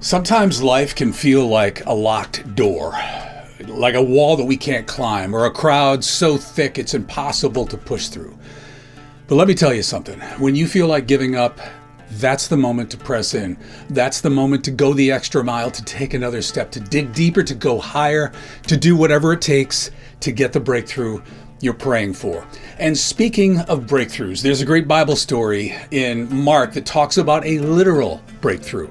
Sometimes life can feel like a locked door, like a wall that we can't climb, or a crowd so thick it's impossible to push through. But let me tell you something. When you feel like giving up, that's the moment to press in. That's the moment to go the extra mile, to take another step, to dig deeper, to go higher, to do whatever it takes to get the breakthrough you're praying for. And speaking of breakthroughs, there's a great Bible story in Mark that talks about a literal breakthrough.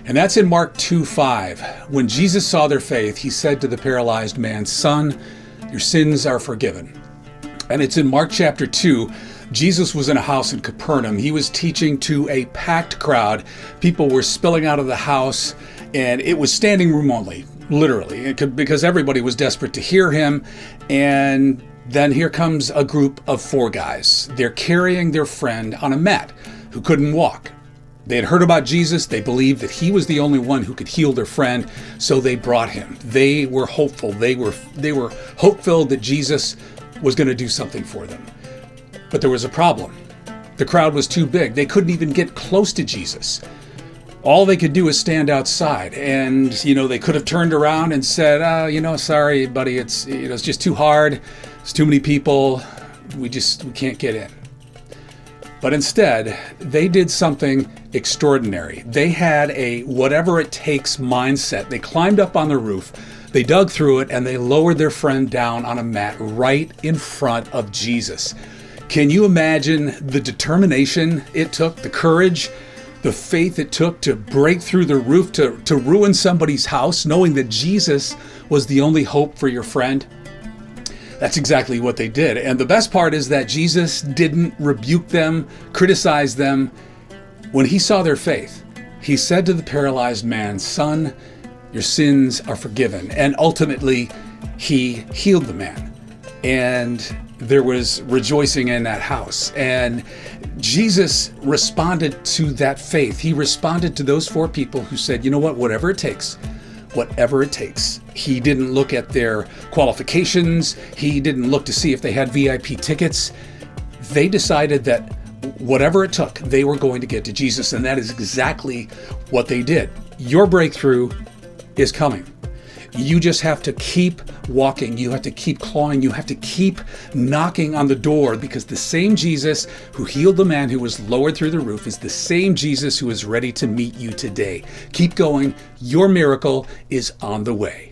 And that's in Mark 2:5. When Jesus saw their faith, he said to the paralyzed man, "Son, your sins are forgiven." And it's in Mark chapter 2. Jesus was in a house in Capernaum. He was teaching to a packed crowd. People were spilling out of the house, and it was standing room only, literally, because everybody was desperate to hear him. And then here comes a group of four guys. They're carrying their friend on a mat who couldn't walk. They had heard about Jesus. They believed that he was the only one who could heal their friend, so they brought him. They were hopeful. They were hope-filled that Jesus was going to do something for them. But there was a problem. The crowd was too big. They couldn't even get close to Jesus. All they could do is stand outside, and they could have turned around and said, sorry, buddy, it's just too hard. It's too many people. We can't get in. But instead, they did something extraordinary. They had a whatever it takes mindset. They climbed up on the roof, they dug through it, and they lowered their friend down on a mat right in front of Jesus. Can you imagine the determination it took, the courage, the faith it took to break through the roof, to ruin somebody's house, knowing that Jesus was the only hope for your friend? That's exactly what they did. And the best part is that Jesus didn't rebuke them, criticize them. When he saw their faith, he said to the paralyzed man, "Son, your sins are forgiven." And ultimately, he healed the man. And there was rejoicing in that house. And Jesus responded to that faith. He responded to those four people who said, "You know what, whatever it takes. Whatever it takes." He didn't look at their qualifications. He didn't look to see if they had VIP tickets. They decided that whatever it took, they were going to get to Jesus. And that is exactly what they did. Your breakthrough is coming. You just have to keep walking. You have to keep clawing. You have to keep knocking on the door, because the same Jesus who healed the man who was lowered through the roof is the same Jesus who is ready to meet you today. Keep going. Your miracle is on the way.